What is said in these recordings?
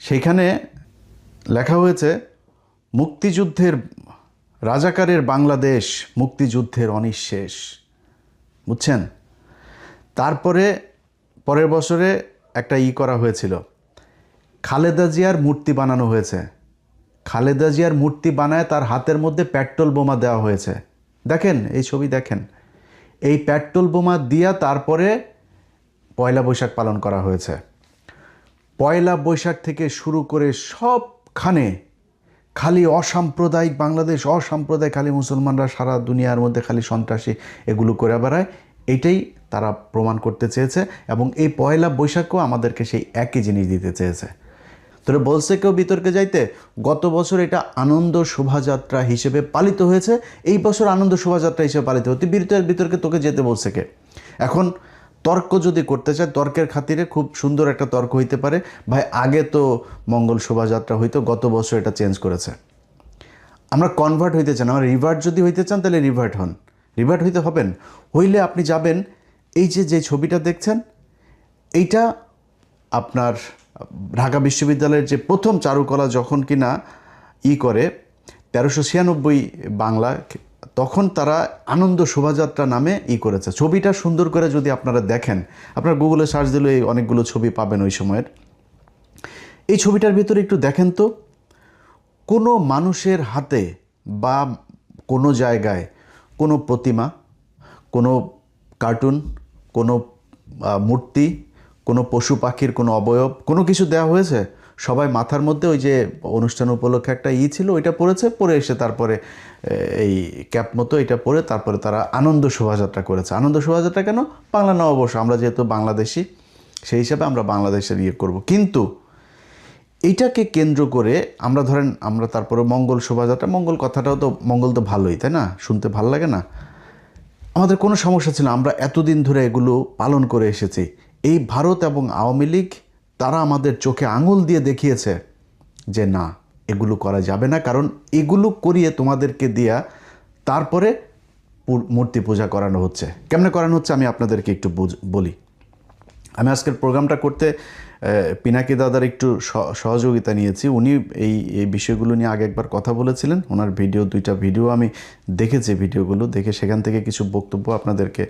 সেইখানে লেখা হয়েছে মুক্তিযুদ্ধের রাজাকারের বাংলাদেশ, মুক্তিযুদ্ধের অনিঃশেষ। বুঝছেন? তারপরে পরের বছরে একটা করা হয়েছিল, খালেদা জিয়ার মূর্তি বানানো হয়েছে। খালেদা জিয়ার মূর্তি বানায় তার হাতের মধ্যে পেট্রোল বোমা দেওয়া হয়েছে। দেখেন এই ছবি, দেখেন এই পেট্রোল বোমা দিয়া তারপরে পয়লা বৈশাখ পালন করা হয়েছে। পয়লা বৈশাখ থেকে শুরু করে সবখানে খালি অসাম্প্রদায়িক বাংলাদেশ, অসাম্প্রদায়িক, খালি মুসলমানরা সারা দুনিয়ার মধ্যে খালি সন্ত্রাসী এগুলো করে বেড়ায়। এটাই তারা প্রমাণ করতে চেয়েছে এবং এই পয়লা বৈশাখও আমাদেরকে সেই একই জিনিস দিতে চেয়েছে। তোরা বলছে কেউ বিতর্কে যাইতে, গত বছর এটা আনন্দ শোভাযাত্রা হিসেবে পালিত হয়েছে, এই বছর আনন্দ শোভাযাত্রা হিসেবে পালিত হতে বিতর্কে তোকে যেতে বলছে কে? এখন তর্ক যদি করতে চায়, তর্কের খাতিরে খুব সুন্দর একটা তর্ক হইতে পারে, ভাই আগে তো মঙ্গল শোভাযাত্রা হইতো, গত বছর এটা চেঞ্জ করেছে। আমরা কনভার্ট হইতে চান, আমরা রিভার্ট যদি হইতে চান তাহলে রিভার্ট হন, রিভার্ট হইতে হবেন। হইলে আপনি যাবেন, এই যে ছবিটা দেখছেন এইটা আপনার ঢাকা বিশ্ববিদ্যালয়ের যে প্রথম চারুকলা যখন কিনা করে 1396 বাংলা, তখন তারা আনন্দ শোভাযাত্রা নামে করেছে। ছবিটা সুন্দর করে যদি আপনারা দেখেন, আপনারা গুগলে সার্চ দিলে অনেকগুলো ছবি পাবেন ওই সময়ের। এই ছবিটার ভিতরে একটু দেখেন তো, কোনো মানুষের হাতে বা কোনো জায়গায় কোনো প্রতিমা, কোনো কার্টুন, কোনো মূর্তি, কোনো পশু পাখির কোনো অবয়ব, কোনো কিছু দেওয়া হয়েছে? সবাই মাথার মধ্যে ওই যে অনুষ্ঠান উপলক্ষে একটা ছিল ওইটা পরেছে, পরে এসে তারপরে এই ক্যাপ মতো এটা পরে তারপরে তারা আনন্দ শোভাযাত্রা করেছে। আনন্দ শোভাযাত্রা কেন? বাংলা নববর্ষ, আমরা যেহেতু বাংলাদেশি সেই হিসাবে আমরা বাংলাদেশের করব। কিন্তু এইটাকে কেন্দ্র করে আমরা ধরেন আমরা তারপরে মঙ্গল শোভাযাত্রা, মঙ্গল কথাটাও তো, মঙ্গল তো ভালোই, তাই না? শুনতে ভালো লাগে না? আমাদের কোনো সমস্যা ছিল না, আমরা এতদিন ধরে এগুলো পালন করে এসেছি। এই ভারত এবং আওয়ামী লীগ তারা আমাদের চোখে আঙুল দিয়ে দেখিয়েছে যে না, এগুলো করা যাবে না, কারণ এগুলো করিয়ে তোমাদেরকে দিয়া তারপরে মূর্তি পূজা করানো হচ্ছে। কেমনে করানো হচ্ছে আমি আপনাদেরকে একটু বলি। আমি আজকের প্রোগ্রামটা করতে পিনাকি দাদার একটু সহযোগিতা নিয়েছি। উনি এই বিষয়গুলো নিয়ে আগে একবার কথা বলেছিলেন, ওনার দুইটা ভিডিও আমি দেখেছি, ভিডিওগুলো দেখে সেখান থেকে কিছু বক্তব্য আপনাদেরকে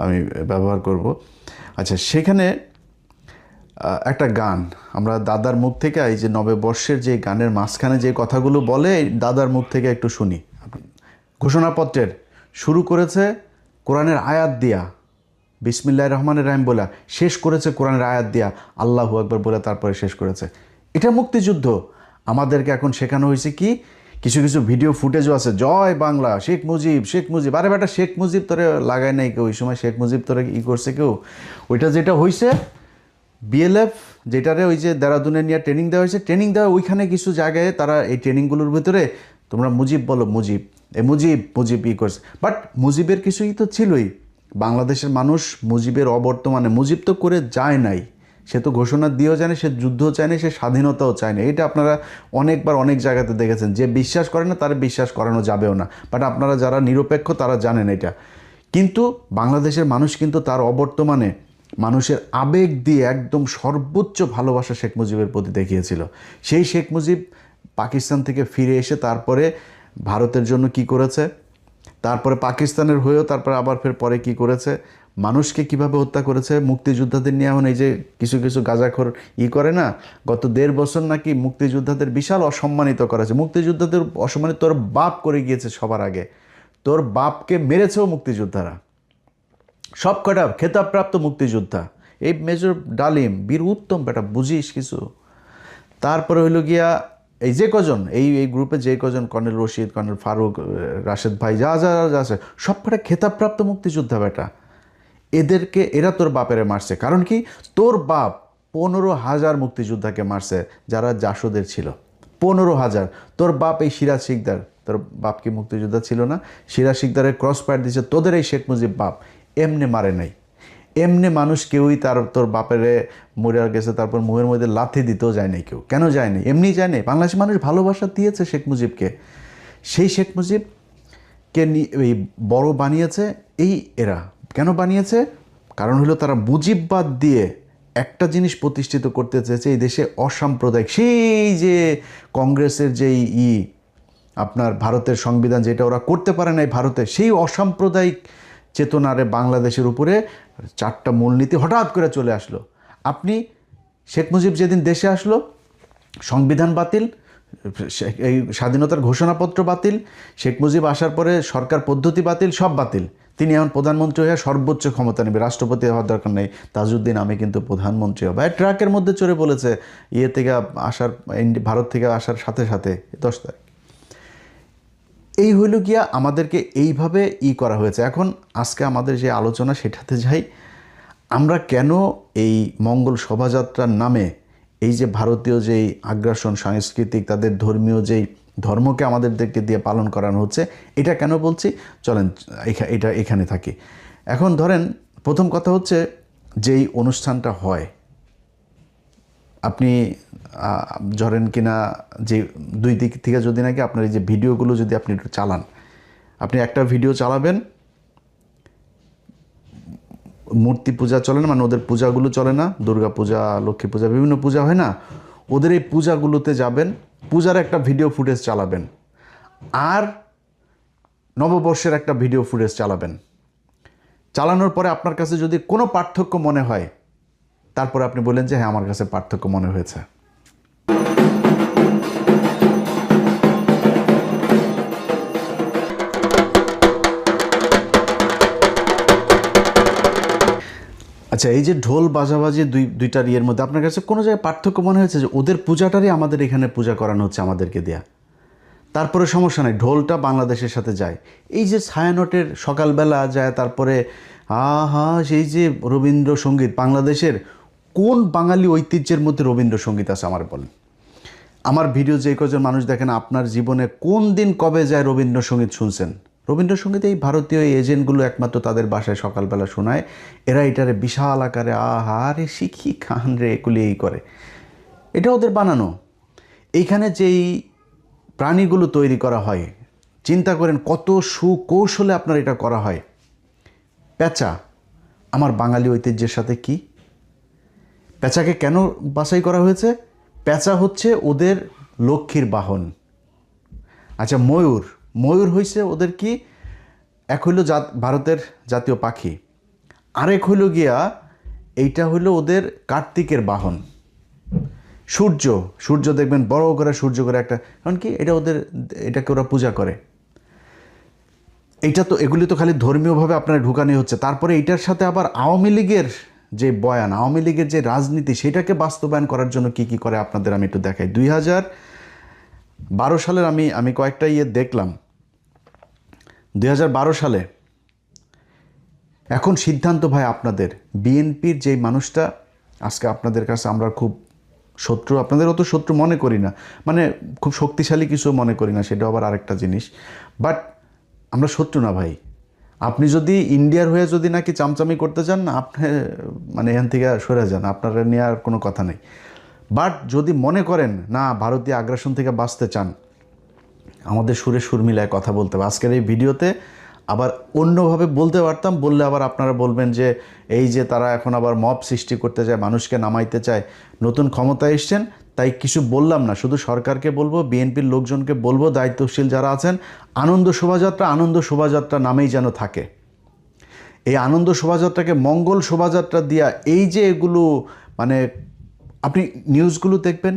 আমি ব্যবহার করব। আচ্ছা, সেখানে একটা গান আমরা দাদার মুখ থেকে, এই যে নববর্ষের যে গানের মাঝখানে যে কথাগুলো বলে, দাদার মুখ থেকে একটু শুনি। ঘোষণাপত্রের শুরু করেছে কোরআনের আয়াত দিয়া, বিসমিল্লাহির রহমানির রহিম বলে শেষ করেছে কোরআনের আয়াত দিয়া, আল্লাহু আকবার বলে তারপরে শেষ করেছে। এটা মুক্তিযুদ্ধ। আমাদেরকে এখন শেখানো হয়েছে কি, কিছু কিছু ভিডিও ফুটেজও আছে, জয় বাংলা, শেখ মুজিব, শেখ মুজিব। আরে বেটা, শেখ মুজিব তোরে লাগায় নাই কেউ, ওই সময় শেখ মুজিব তোরে করছে কেউ? ওইটা যেটা হয়েছে বিএলএফ, যেটারে ওই যে দেরাদুনে নিয়ে ট্রেনিং দেওয়া হয়েছে, ট্রেনিং দেওয়া ওইখানে কিছু জায়গায় তারা এই ট্রেনিংগুলোর ভিতরে তোমরা মুজিব বলো, মুজিব মুজিব মুজিব করছে। বাট মুজিবের কিছুই তো ছিলই। বাংলাদেশের মানুষ মুজিবের অবর্তমানে, মুজিব তো করে যায় নাই, সে তো ঘোষণা দিয়েও জানে, সে যুদ্ধও চায় না, সে স্বাধীনতাও চায় না। এটা আপনারা অনেকবার অনেক জায়গাতে দেখেছেন। যে বিশ্বাস করে না তার বিশ্বাস করানো যাবেও না, বাট আপনারা যারা নিরপেক্ষ তারা জানেন এটা। কিন্তু বাংলাদেশের মানুষ কিন্তু তার অবর্তমানে মানুষের আবেগ দিয়ে একদম সর্বোচ্চ ভালোবাসা শেখ মুজিবের প্রতি দেখিয়েছিল। সেই শেখ মুজিব পাকিস্তান থেকে ফিরে এসে তারপরে ভারতের জন্য কি করেছে, তারপরে পাকিস্তানের হয়েও তারপরে আবার ফের পরে কি করেছে, মানুষকে কিভাবে হত্যা করেছে, মুক্তিযোদ্ধাদের নিয়ে এখন এই যে কিছু কিছু গাঁজাখোর করে না, গত 1.5 বছর নাকি মুক্তিযোদ্ধাদের বিশাল অসম্মানিত করেছে। মুক্তিযোদ্ধাদের অসম্মানিত তোর বাপ করে গিয়েছে সবার আগে, তোর বাপকে মেরেছেও মুক্তিযোদ্ধারা, সব কটা খেতাবপ্রাপ্ত মুক্তিযোদ্ধা। এই মেজর ডালিম বীর উত্তম, বেটা বুঝিস কিছু? তারপরে হইল গিয়া এই যে কজন এই গ্রুপে যে কজন, কর্নেল রশিদ, কর্নেল ফারুক, রাশেদ ভাই, যা যা যা আছে সব কটা খেতাবপ্রাপ্ত মুক্তিযোদ্ধা বেটা। এরা তোর বাপেরে মারছে। কারণ কি, তোর বাপ 15,000 মুক্তিযোদ্ধাকে মারছে যারা জাসদের ছিল, 15,000। তোর বাপ এই সিরাজ শিকদার, তোর বাপ কি মুক্তিযোদ্ধা ছিল না? সিরাজ শিকদারের ক্রস ফায়ার দিয়েছে তোদের এই শেখ মুজিব বাপ। এমনি মারে নাই, এমনি মানুষ কেউই তোর বাপেরে মরে গেছে তারপর মুহের মধ্যে লাথি দিতেও যায় নাই কেউ। কেন যায় নাই? এমনি যায় নাই। বাংলাদেশের মানুষ ভালোবাসা দিয়েছে শেখ মুজিবকে। সেই শেখ মুজিবকে এই বড় বানিয়েছে এরা। কেন বানিয়েছে? কারণ হলো তারা মুজিববাদ দিয়ে একটা জিনিস প্রতিষ্ঠিত করতে চেয়েছে, এই দেশে অসাম্প্রদায়িক, সেই যে কংগ্রেসের যেই আপনার ভারতের সংবিধান যেটা ওরা করতে পারে নাই ভারতে, সেই অসাম্প্রদায়িক চেতনারে বাংলাদেশের উপরে 4টা মূলনীতি হঠাৎ করে চলে আসলো। আপনি শেখ মুজিব যেদিন দেশে আসলো, সংবিধান বাতিল, এই স্বাধীনতার ঘোষণাপত্র বাতিল, শেখ মুজিব আসার পরে সরকার পদ্ধতি বাতিল, সব বাতিল। তিনি এখন প্রধানমন্ত্রী হয়ে সর্বোচ্চ ক্ষমতা নেবে, রাষ্ট্রপতি হওয়ার দরকার নেই, তাজউদ্দিন আমি কিন্তু প্রধানমন্ত্রী হবো। ট্রাকের মধ্যে চড়ে বলেছে থেকে আসার, ভারত থেকে আসার সাথে সাথে 10 তারিখ। এই হইল গিয়া আমাদেরকে এইভাবে করা হয়েছে। এখন আজকে আমাদের যে আলোচনা সেটাতে যাই, আমরা কেন এই মঙ্গল শোভাযাত্রার নামে এই যে ভারতীয় যেই আগ্রাসন সাংস্কৃতিক, তাদের ধর্মীয় যেই ধর্মকে আমাদেরকে দিয়ে পালন করানো হচ্ছে, এটা কেন বলছি, চলেন এখানে থাকি। এখন ধরেন প্রথম কথা হচ্ছে, যেই অনুষ্ঠানটা হয়, আপনি ধরেন কিনা যে 2 দিক থেকে যদি নাকি আপনার এই যে ভিডিওগুলো যদি আপনি একটু চালান, আপনি একটা ভিডিও চালাবেন, মূর্তি পূজা চলে না, মানে ওদের পূজাগুলো চলে না, দুর্গা পূজা, লক্ষ্মী পূজা, বিভিন্ন পূজা হয় না, ওদের এই পূজাগুলোতে যাবেন, পূজার একটা ভিডিও ফুটেজ চালাবেন, আর নববর্ষের একটা ভিডিও ফুটেজ চালাবেন। চালানোর পরে আপনার কাছে যদি কোনো পার্থক্য মনে হয়, তারপরে আপনি বলেন যে হ্যাঁ আমার কাছে পার্থক্য মনে হয়েছে। আচ্ছা, এই যে ঢোল বাজাবাজি দুইটার ইয়ের মধ্যে আপনার কাছে কোনো জায়গায় পার্থক্য মনে হয়েছে যে ওদের পূজাটারই আমাদের এখানে পূজা করানো হচ্ছে আমাদেরকে দেয়া, তারপরে সমস্যা নাই, ঢোলটা বাংলাদেশের সাথে যায়। এই যে ছায়ানটের সকালবেলা যায়, তারপরে সেই যে রবীন্দ্রসঙ্গীত, বাংলাদেশের কোন বাঙালি ঐতিহ্যের মধ্যে রবীন্দ্রসঙ্গীত আছে আমার বলেন? আমার ভিডিও যে কজন মানুষ দেখেন, আপনার জীবনে কোন দিন কবে যায় রবীন্দ্রসঙ্গীত শুনছেন? রবীন্দ্রসঙ্গীত এই ভারতীয় এজেন্টগুলো একমাত্র তাদের বাসায় সকালবেলা শোনায়, এরা এটারে বিশাল আকারে রে শিখি খান রে এগুলি এই করে, এটা ওদের বানানো। এইখানে যেই প্রাণীগুলো তৈরি করা হয়, চিন্তা করেন কত সুকৌশলে আপনার এটা করা হয়। পেঁচা আমার বাঙালি ঐতিহ্যের সাথে কি? পেঁচাকে কেন বাছাই করা হয়েছে? পেঁচা হচ্ছে ওদের লক্ষ্মীর বাহন। আচ্ছা, ময়ূর হয়েছে ওদের কি? এক হইল ভারতের জাতীয় পাখি, আরেক হইল গিয়া এইটা হইল ওদের কার্তিকের বাহন। সূর্য দেখবেন বড় করে সূর্য করে একটা, কারণ কি এটা ওদের, এটাকে ওরা পূজা করে। এইটা তো, এগুলি তো খালি ধর্মীয়ভাবে আপনার ঢুকানি হচ্ছে। তারপরে এইটার সাথে আবার আওয়ামী লীগের যে বয়ান, আওয়ামী লীগের যে রাজনীতি, সেটাকে বাস্তবায়ন করার জন্য কি করে আপনাদের আমি একটু দেখাই। 2012 সালের আমি কয়েকটা দেখলাম। 2012 সালে, এখন সিদ্ধান্ত ভাই আপনাদের, বিএনপির যেই মানুষটা আজকে আপনাদের কাছে আমরা খুব শত্রু, আপনাদের অত শত্রু মনে করি না, মানে খুব শক্তিশালী কিছু মনে করি না, সেটা আবার আরেকটা জিনিস, বাট আমরা শত্রু না ভাই। আপনি যদি ইন্ডিয়ার হয়ে যদি নাকি চামচামি করতে চান না, আপনি মানে এখান থেকে সরে যান, আপনারা নিয়ে আর কোনো কথা নেই। বাট যদি মনে করেন না ভারতীয় আগ্রাসন থেকে বাঁচতে চান, আমাদের সুরে সুর মিলায় কথা বলতে হবে। আজকের এই ভিডিওতে আবার অন্যভাবে বলতে পারতাম, বললে আবার আপনারা বলবেন যে এই যে তারা এখন আবার মব সৃষ্টি করতে চায়, মানুষকে নামাইতে চায়, নতুন ক্ষমতায় এসছেন তাই কিছু বললাম না, শুধু সরকারকে বলবো, বিএনপির লোকজনকে বলবো, দায়িত্বশীল যারা আছেন, আনন্দ শোভাযাত্রা নামেই যেন থাকে। এই আনন্দ শোভাযাত্রাকে মঙ্গল শোভাযাত্রা দিয়া, এই যে এগুলো মানে আপনি নিউজগুলো দেখবেন,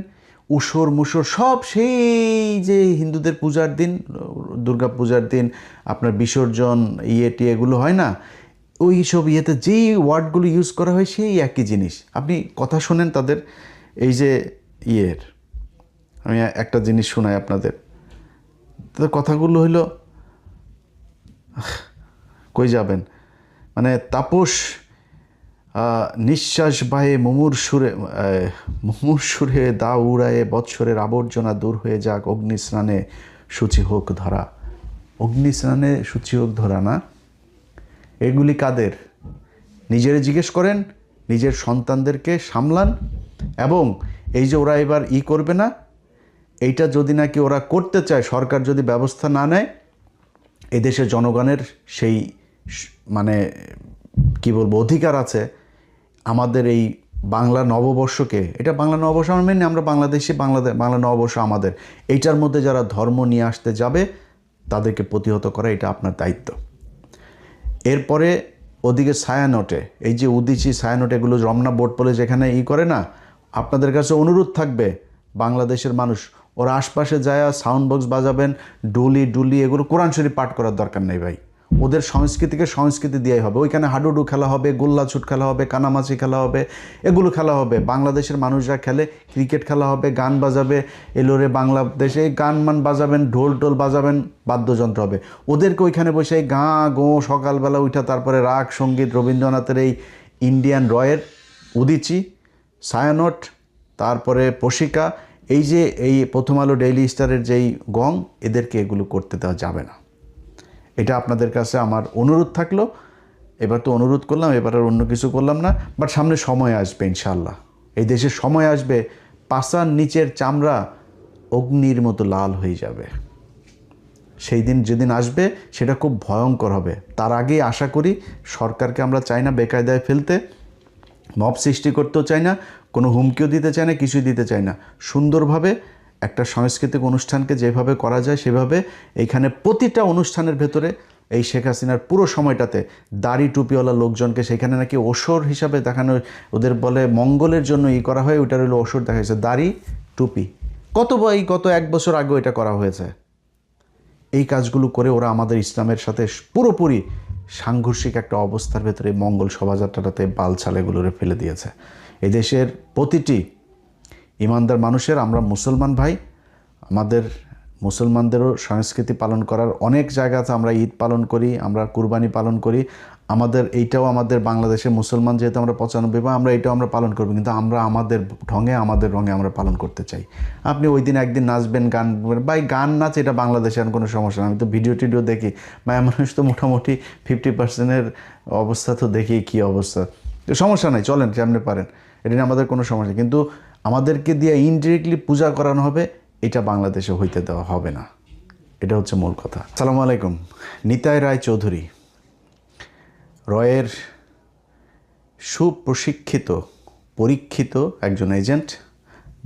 উসর মুসর সব সেই যে হিন্দুদের পূজার দিন, দুর্গা পূজার দিন আপনার বিসর্জন এগুলো হয় না, ওই সব যেই ওয়ার্ডগুলো ইউজ করা হয় সেই একই জিনিস। আপনি কথা শোনেন তাদের, এই যে আমি একটা জিনিস শোনাই আপনাদের, তাদের কথাগুলো হইলো, কই যাবেন, মানে তাপস নিঃশ্বাস বাহে মুমূর্ষুরে দা উড়ায়ে, বৎসরের আবর্জনা দূর হয়ে যাক, অগ্নিস্নানে শুচি হোক ধরা। অগ্নিস্নানে শুচি হোক ধরা না, এগুলি কাদের? নিজেরা জিজ্ঞেস করেন, নিজের সন্তানদেরকে সামলান, এবং এই যে ওরা এবার করবে না, এইটা যদি নাকি ওরা করতে চায়, সরকার যদি ব্যবস্থা না নেয়, এদেশের জনগণের সেই মানে কি বলবো অধিকার আছে আমাদের এই বাংলা নববর্ষকে, এটা বাংলা নববর্ষ আমরা মেনে আমরা বাংলাদেশি, বাংলা নববর্ষ আমাদের, এইটার মধ্যে যারা ধর্ম নিয়ে আসতে যাবে তাদেরকে প্রতিহত করা এটা আপনার দায়িত্ব। এরপরে ওদিকে ছায়ানটে, এই যে উদিচি ছায়ানট, এগুলো রমনা বোর্ড বলে যেখানে করে না, আপনাদের কাছে অনুরোধ থাকবে বাংলাদেশের মানুষ, ওরা আশপাশে যায় সাউন্ড বক্স বাজাবেন, ডুলি এগুলো কোরআন শরীফ পাঠ করার দরকার নেই ভাই। ওদের সংস্কৃতিকে সংস্কৃতি দিয়েই হবে। ওইখানে হাডুডু খেলা হবে, গোল্লা ছুট খেলা হবে, কানামাছি খেলা হবে, এগুলো খেলা হবে। বাংলাদেশের মানুষরা খেলে, ক্রিকেট খেলা হবে, গান বাজাবে, এলোরে বাংলাদেশে গান বাজাবেন, ঢোল বাজাবেন, বাদ্যযন্ত্র হবে। ওদেরকে ওইখানে বসে গাঁ গো সকালবেলা উঠা, তারপরে রাগ সঙ্গীত, রবীন্দ্রনাথের এই ইন্ডিয়ান রয়ের উদিচি, ছায়ানট, তারপরে পশিকা, এই যে এই প্রথম আলো ডেইলি স্টারের যেই গং, এদেরকে এগুলো করতে দেওয়া যাবে না। এটা আপনাদের কাছে আমার অনুরোধ থাকলো। এবার তো অনুরোধ করলাম, এবার আর অন্য কিছু করলাম না, বাট সামনে সময় আসবে ইনশাল্লাহ। এই দেশে সময় আসবে, পাছার নিচের চামড়া অগ্নির মতো লাল হয়ে যাবে। সেই দিন যেদিন আসবে সেটা খুব ভয়ঙ্কর হবে। তার আগেই আশা করি, সরকারকে আমরা চাই না বেকায়দায় ফেলতে, মব সৃষ্টি করতেও চাই না, কোনো হুমকিও দিতে চাই না, কিছুই দিতে চাই না। সুন্দরভাবে একটা সাংস্কৃতিক অনুষ্ঠানকে যেভাবে করা যায় সেভাবে এইখানে প্রতিটা অনুষ্ঠানের ভেতরে এই শেখ হাসিনার পুরো সময়টাতে দাড়ি টুপিওয়ালা লোকজনকে সেখানে নাকি ওসর হিসাবে দেখানো, ওদের বলে মঙ্গলের জন্য করা হয়, ওইটার হলো ওসর দেখা হয়েছে, দাড়ি টুপি। গত 1 বছর আগে এটা করা হয়েছে। এই কাজগুলো করে ওরা আমাদের ইসলামের সাথে পুরোপুরি সাংঘর্ষিক একটা অবস্থার ভেতরে মঙ্গল শোভাযাত্রাটাতে বালছালেগুলোরে ফেলে দিয়েছে। এদেশের প্রতিটি ইমানদার মানুষের, আমরা মুসলমান ভাই, আমাদের মুসলমানদেরও সংস্কৃতি পালন করার অনেক জায়গা আছে। আমরা ঈদ পালন করি, আমরা কুরবানি পালন করি, আমাদের এইটাও আমাদের বাংলাদেশে মুসলমান যেহেতু আমরা 95 বা আমরা এইটাও আমরা পালন করবো, কিন্তু আমরা আমাদের ঢঙে আমাদের রঙে আমরা পালন করতে চাই। আপনি ওই দিন একদিন নাচবেন, গান, ভাই গান নাচ এটা বাংলাদেশে আর কোনো সমস্যা না। আমি তো ভিডিও টিডিও দেখি, ভাই মানুষ তো মোটামুটি 50% অবস্থা তো দেখি কী অবস্থা, তো সমস্যা নাই, চলেন সামনে পারেন, এটা নিয়ে আমাদের কোনো সমস্যা। কিন্তু আমাদেরকে দিয়ে ইনডিরেক্টলি পূজা করানো হবে, এটা বাংলাদেশে হইতে দেওয়া হবে না। এটা হচ্ছে মূল কথা। আসসালামু আলাইকুম। নিতাই রায় চৌধুরী রয়ের সুপ্রশিক্ষিত পরীক্ষিত একজন এজেন্ট,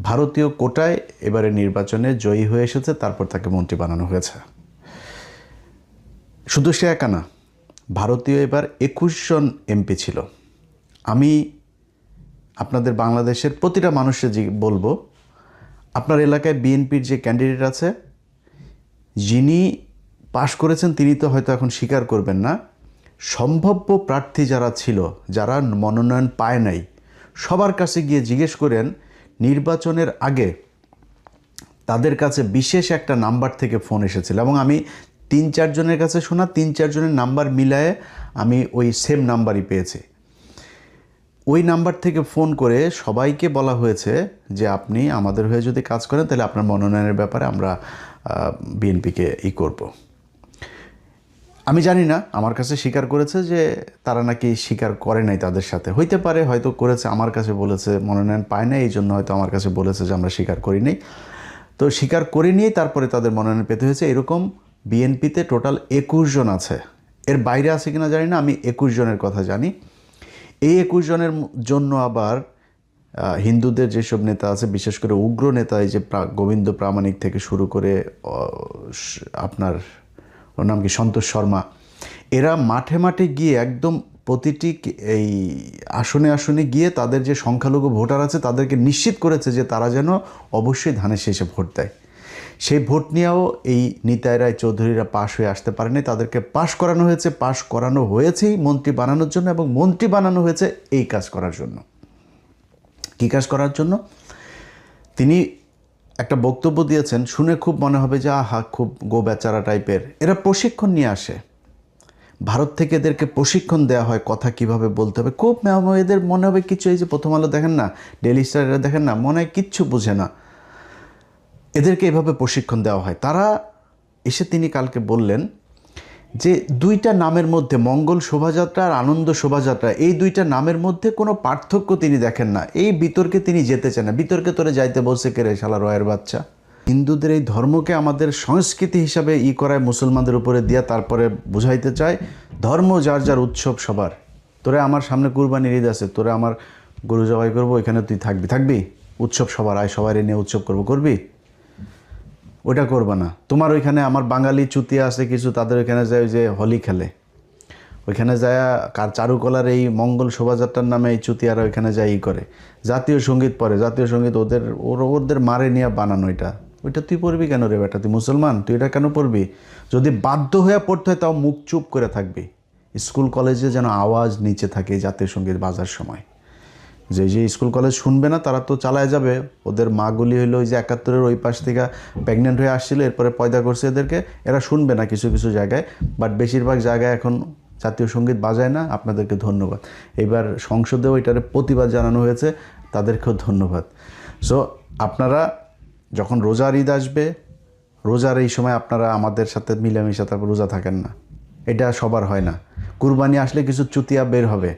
ভারতীয় কোটায় এবারে নির্বাচনে জয়ী হয়ে এসেছে, তারপর তাকে মন্ত্রী বানানো হয়েছে। শুধু সে একা না, ভারতীয় এবার 21 জন এমপি ছিল। আমি আপনাদের বাংলাদেশের প্রতিটা মানুষকে বলবো, আপনার এলাকায় বিএনপির যে ক্যান্ডিডেট আছে, যিনি পাশ করেছেন তিনি তো হয়তো এখন স্বীকার করবেন না, সম্ভাব্য প্রার্থী যারা ছিল, যারা মনোনয়ন পায় নাই, সবার কাছে গিয়ে জিজ্ঞেস করেন নির্বাচনের আগে তাদের কাছে বিশেষ একটা নাম্বার থেকে ফোন এসেছিল, এবং আমি 3-4 জনের কাছে শোনা 3-4 জনের নাম্বার মিলায়ে আমি ওই সেম নাম্বারই পেয়েছি। ওই নাম্বার থেকে ফোন করে সবাইকে বলা হয়েছে যে আপনি আমাদের হয়ে যদি কাজ করেন তাহলে আপনার মনোনয়নের ব্যাপারে আমরা বিএনপিকে করব। আমি জানি না, আমার কাছে স্বীকার করেছে যে তারা নাকি স্বীকার করে নাই, তাদের সাথে হইতে পারে, হয়তো করেছে, আমার কাছে বলেছে মনোনয়ন পায় না, এই জন্য হয়তো আমার কাছে বলেছে যে আমরা স্বীকার করি নাই। তো স্বীকার করে নিয়েই তারপরে তাদের মনোনয়ন পেতে হয়েছে। এরকম বিএনপিতে টোটাল 21 জন আছে, এর বাইরে আছে কিনা জানি না, আমি 21 জনের কথা জানি। এই 21 জনের জন্য আবার হিন্দুদের যেসব নেতা আছে, বিশেষ করে উগ্র নেতা, এই যে গোবিন্দ প্রামাণিক থেকে শুরু করে আপনার ওর নাম কি সন্তোষ শর্মা, এরা মাঠে মাঠে গিয়ে একদম প্রতিটি এই আসনে গিয়ে তাদের যে সংখ্যালঘু ভোটার আছে তাদেরকে নিশ্চিত করেছে যে তারা যেন অবশ্যই ধানের শীষে ভোট দেয়। সেই ভোট নিয়েও এই নিতাই রায় চৌধুরীরা পাশ হয়ে আসতে পারেনি, তাদেরকে পাশ করানো হয়েছে, পাশ করানো হয়েছেই মন্ত্রী বানানোর জন্য, এবং মন্ত্রী বানানো হয়েছে এই কাজ করার জন্য। কী কাজ করার জন্য? তিনি একটা বক্তব্য দিয়েছেন, শুনে খুব মনে হবে যে আহা খুব গো বেচারা টাইপের। এরা প্রশিক্ষণ নিয়ে আসে ভারত থেকে, এদেরকে প্রশিক্ষণ দেওয়া হয় কথা কিভাবে বলতে হবে, খুব এদের মনে হবে কিছু, এই যে প্রথম আলো দেখেন না, ডেইলি স্টার দেখেন না, মনে হয় কিচ্ছু বুঝে না, এদেরকে এভাবে প্রশিক্ষণ দেওয়া হয়। তারা এসে তিনি কালকে বললেন যে 2টা নামের মধ্যে, মঙ্গল শোভাযাত্রা আর আনন্দ শোভাযাত্রা, এই 2টা নামের মধ্যে কোনো পার্থক্য তিনি দেখেন না। এই বিতর্কে তিনি যেতে চান না। বিতর্কে তোরে যাইতে বলছে কে রে শালা রয়ের বাচ্চা। হিন্দুদের এই ধর্মকে আমাদের সংস্কৃতি হিসাবে করায় মুসলমানদের উপরে দিয়া তারপরে বুঝাইতে চায় ধর্ম যার যার উৎসব সবার। তোরে আমার সামনে কুরবানির ঈদ আছে, তোরে আমার গরু জবাই করবো, ওইখানে তুই থাকবি উৎসব সবার আয়, সবাই নিয়ে উৎসব করবি? ওটা করবে না। তোমার ওইখানে আমার বাঙালি চুতিয়া আছে কিছু, তাদের ওইখানে যায় ওই যে হোলি খেলে, ওইখানে যায় চারুকলার এই মঙ্গল শোভাযাত্রার নামে এই চুতিয়ারা ওইখানে যায় করে জাতীয় সঙ্গীত পড়ে। জাতীয় সঙ্গীত ওদের মারে নিয়ে বানানো। ওইটা তুই পড়বি কেন রে বেটা? তুই মুসলমান, তুই এটা কেন পড়বি? যদি বাধ্য হয়ে পড়তে হয় তাও মুখ চুপ করে থাকবি। স্কুল কলেজে যেন আওয়াজ নিচে থাকে জাতীয় সঙ্গীত বাজার সময়। যে স্কুল কলেজ শুনবে না তারা তো চালায় যাবে। ওদের মাগুলি হইলো ওই যে 71-এর ওই পাশ থেকে প্রেগনেন্ট হয়ে আসছিল, এরপরে পয়দা করছে এদেরকে, এরা শুনবে না কিছু কিছু জায়গায়, বাট বেশিরভাগ জায়গায় এখন জাতীয় সঙ্গীত বাজায় না। আপনাদেরকে ধন্যবাদ। এবার সংসদেও এটার প্রতিবাদ জানানো হয়েছে, তাদেরকেও ধন্যবাদ। সো আপনারা যখন রোজার ঈদ আসবে, রোজার এই সময় আপনারা আমাদের সাথে মিলেমিশে তারপর রোজা থাকেন না, এটা সবার হয় না। কুরবানি আসলে কিছু চুতিয়া বের হবে।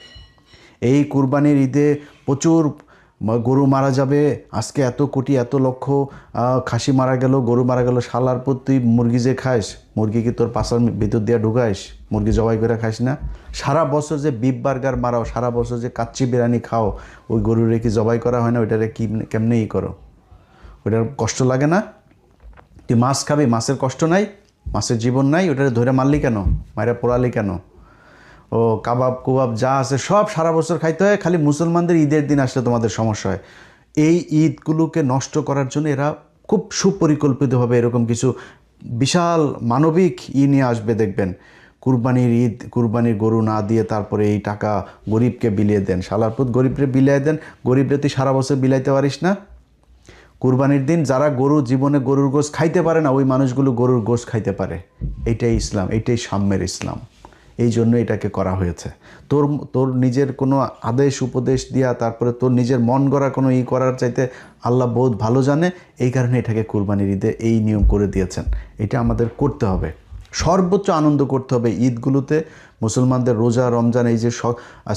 এই কুরবানির ঈদে প্রচুর গরু মারা যাবে, আজকে এত কোটি এত লক্ষ খাসি মারা গেল, গরু মারা গেল। শালার পর তুই মুরগি যে খাস, মুরগি কি তোর পাশার ভিতর দিয়ে ঢুকাইস? মুরগি জবাই করে খাস না? সারা বছর যে বিফ বার্গার মারাও, সারা বছর যে কাচ্চি বিরিয়ানি খাও, ওই গরুরে কি জবাই করা হয় না? ওইটারে কেমনে করো? ওইটার কষ্ট লাগে না? তুই মাছ খাবি, মাছের কষ্ট নাই? মাছের জীবন নাই? ওইটারে ধরে মারলি কেন? মায়েরা পোড়ালি কেন? ও কাবাব কুবাব যা আছে সব সারা বছর খাইতে হয়, খালি মুসলমানদের ঈদের দিন আসলে তোমাদের সমস্যা হয়। এই ঈদগুলোকে নষ্ট করার জন্য এরা খুব সুপরিকল্পিতভাবে এরকম কিছু বিশাল মানবিক নিয়ে আসবে। দেখবেন কুরবানির ঈদ, কুরবানির গরু না দিয়ে তারপরে এই টাকা গরিবকে বিলিয়ে দেন। শালারপুত গরিবরে বিলিয়ে দেন। গরিবরে তুই সারা বছর বিলাইতে পারিস না? কুরবানির দিন যারা জীবনে গরুর গোশত খাইতে পারে না, ওই মানুষগুলো গরুর গোশত খাইতে পারে। এইটাই ইসলাম, এইটাই সাম্যের ইসলাম। এই জন্য এটাকে করা হয়েছে। তোর নিজের কোনো আদেশ উপদেশ দিয়া তারপরে তোর নিজের মন গড়া কোনো করার চাইতে আল্লাহ বহুত ভালো জানে। এই কারণে এটাকে কুরবানির ঈদে এই নিয়ম করে দিয়েছেন। এটা আমাদের করতে হবে, সর্বোচ্চ আনন্দ করতে হবে ঈদগুলোতে। মুসলমানদের রোজা রমজান এই যে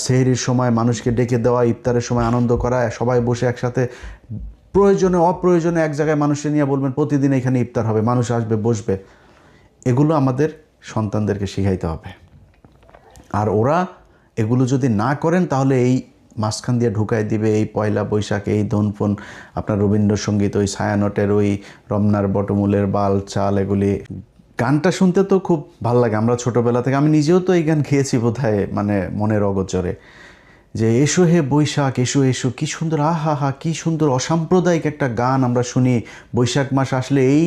সেহরির সময় মানুষকে ডেকে দেওয়া, ইফতারের সময় আনন্দ করা, সবাই বসে একসাথে, প্রয়োজনে অপ্রয়োজনে এক জায়গায় মানুষকে নিয়ে বলবেন প্রতিদিন এখানে ইফতার হবে, মানুষ আসবে বসবে। এগুলো আমাদের সন্তানদেরকে শিখাইতে হবে। আর ওরা এগুলো যদি না করেন তাহলে এই মাঝখান দিয়ে ঢুকাই দিবে এই পয়লা বৈশাখে এই দনফন, আপনার রবীন্দ্রসঙ্গীত, ওই ছায়ানটের ওই রমনার বটমূলের বাল চাল, এগুলি। গানটা শুনতে তো খুব ভালো লাগে। আমরা ছোটোবেলা থেকে, আমি নিজেও তো এই গান খেয়েছি বোধহয়, মানে মনের অগোচরে, যে এসো হে বৈশাখ এসো এসো, কী সুন্দর, আহা হা কী সুন্দর অসাম্প্রদায়িক একটা গান আমরা শুনি। বৈশাখ মাস আসলে এই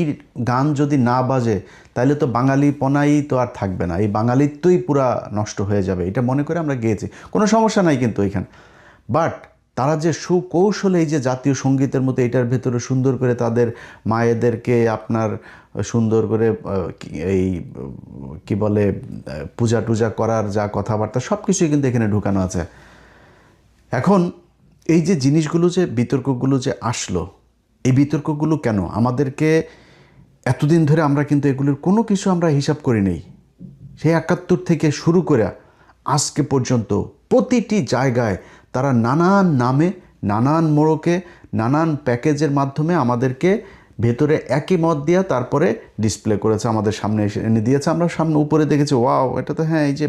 গান যদি না বাজে তাহলে তো বাঙালিপনাই তো আর থাকবে না, এই বাঙালিত্বই পুরা নষ্ট হয়ে যাবে। এটা মনে করে আমরা গেয়েছি, কোনো সমস্যা নাই কিন্তু এখানে। বাট তারা যে সুকৌশলে এই যে জাতীয় সঙ্গীতের মতো এটার ভেতরে সুন্দর করে তাদের মায়েদেরকে আপনার সুন্দর করে এই কি বলে পূজা টুজা করার যা কথাবার্তা সব কিছুই কিন্তু এখানে ঢুকানো আছে। এখন এই যে জিনিসগুলো, যে বিতর্কগুলো যে আসলো, এই বিতর্কগুলো কেন আমাদেরকে এতদিন ধরে আমরা কিন্তু এগুলোর কোনো কিছু আমরা হিসাব করি নেই। সেই 71 থেকে শুরু করে আজকে পর্যন্ত প্রতিটি জায়গায় তারা নানান নামে, নানান মোড়কে, নানান প্যাকেজের মাধ্যমে আমাদেরকে ভেতরে একই মত দিয়া তারপরে ডিসপ্লে করেছে, আমাদের সামনে এনে দিয়েছে। আমরা সামনে উপরে দেখেছি, ওয়াও এটা তো হ্যাঁ এই যে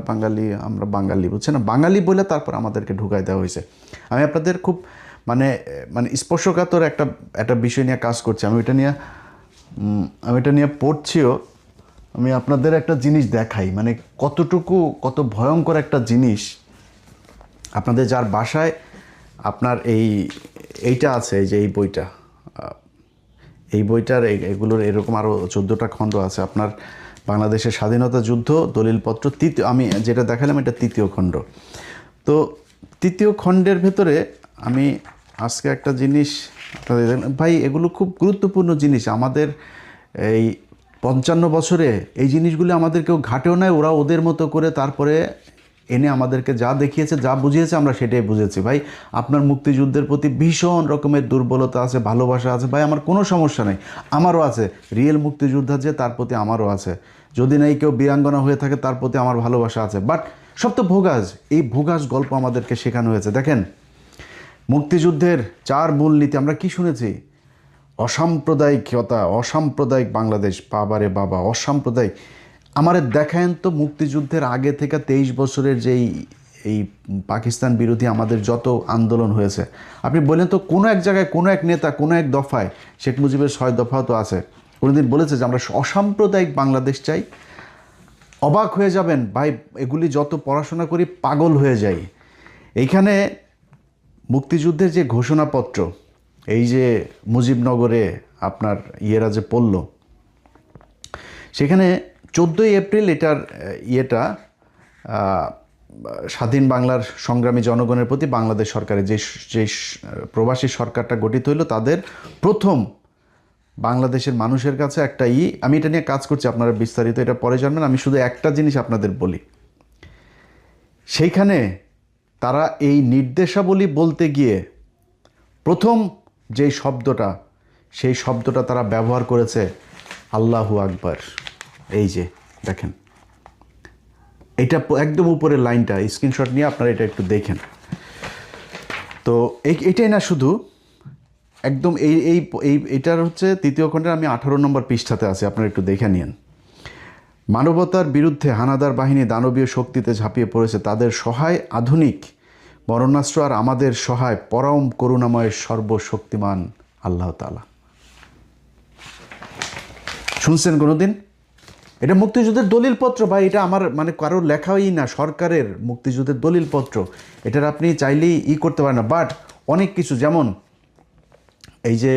বাঙালি, আমরা বাঙালি, বুঝছে না, বাঙালি বলে তারপর আমাদেরকে ঢুকাই দেওয়া হয়েছে। আমি আপনাদের খুব মানে স্পর্শকাতর একটা বিষয় নিয়ে কাজ করছি। আমি এটা নিয়ে পড়ছিও। আমি আপনাদের একটা জিনিস দেখাই, মানে কত ভয়ঙ্কর একটা জিনিস। আপনাদের যার বাসায় আপনার এইটা আছে, এই যে এই বইটার এগুলোর এরকম আরও 14টা খণ্ড আছে। আপনার বাংলাদেশের স্বাধীনতা যুদ্ধ দলিলপত্র আমি যেটা দেখালাম এটা 3য় খণ্ড। তো 3য় খণ্ডের ভেতরে আমি আজকে একটা জিনিস ভাই, এগুলো খুব গুরুত্বপূর্ণ জিনিস আমাদের। এই 55 বছরে এই জিনিসগুলো আমাদের কেউ ঘাটেও নেয়, ওরা ওদের মতো করে তারপরে এনে আমাদেরকে যা দেখিয়েছে, যা বুঝিয়েছে আমরা সেটাই বুঝেছি। ভাই আপনার মুক্তিযুদ্ধের প্রতি ভীষণ রকমের দুর্বলতা আছে, ভালোবাসা আছে, ভাই আমার কোনো সমস্যা নেই, আমারও আছে। রিয়েল মুক্তিযোদ্ধা যে, তার প্রতি আমারও আছে। যদি নাই কেউ বীরাঙ্গনা হয়ে থাকে তার প্রতি আমার ভালোবাসা আছে। বাট সব তো ভোগাস, এই ভোগাস গল্প আমাদেরকে শেখানো হয়েছে। দেখেন মুক্তিযুদ্ধের 4 মূলনীতি আমরা কি শুনেছি? অসাম্প্রদায়িকতা, অসাম্প্রদায়িক বাংলাদেশ। বাবারে বাবা, অসাম্প্রদায়িক। আমারে দেখায়েন তো মুক্তিযুদ্ধের আগে থেকে 23 বছরের যেই এই পাকিস্তান বিরোধী আমাদের যত আন্দোলন হয়েছে, আপনি বলেন তো কোনো এক জায়গায় কোনো এক নেতা কোনো এক দফায়, শেখ মুজিবের 6 দফাও তো আছে, কোনোদিন বলেছে যে আমরা অসাম্প্রদায়িক বাংলাদেশ চাই? অবাক হয়ে যাবেন ভাই, এগুলি যত পড়াশোনা করি পাগল হয়ে যাই। এইখানে মুক্তিযুদ্ধের যে ঘোষণাপত্র, এই যে মুজিবনগরে আপনার ইয়েরা যে পড়ল, সেখানে 14ই এপ্রিল এটার স্বাধীন বাংলার সংগ্রামী জনগণের প্রতি বাংলাদেশ সরকারের যে প্রবাসী সরকারটা গঠিত হইল, তাদের প্রথম বাংলাদেশের মানুষের কাছে একটা আমি এটা নিয়ে কাজ করছি, আপনারা বিস্তারিত এটা পরে জানবেন। আমি শুধু একটা জিনিস আপনাদের বলি, সেইখানে তারা এই নির্দেশাবলী বলতে গিয়ে প্রথম যেই শব্দটা, সেই শব্দটা তারা ব্যবহার করেছে আল্লাহু আকবার। এই যে দেখেন, এটা একদম উপরের লাইনটা স্ক্রিনশট নিয়ে আপনারা এটা একটু দেখেন। তো এইটাই না, শুধু একদম এইটার হচ্ছে 3য় খণ্ডের আমি 18 নম্বর পৃষ্ঠাতে আছে, আপনারা একটু দেখে নিন। মানবতার বিরুদ্ধে হানাদার বাহিনী দানবীয় শক্তিতে ঝাঁপিয়ে পড়েছে, তাদের সহায় আধুনিক মরণাস্ত্র আর আমাদের সহায় পরম করুণাময় সর্বশক্তিমান আল্লাহ তাআলা। শুনছেন কোনোদিন? এটা মুক্তিযুদ্ধের দলিলপত্র ভাই, এটা আমার মানে কারোর লেখাই না, সরকারের মুক্তিযুদ্ধের দলিলপত্র। এটার আপনি চাইলেই করতে পারেন না, বাট অনেক কিছু, যেমন এই যে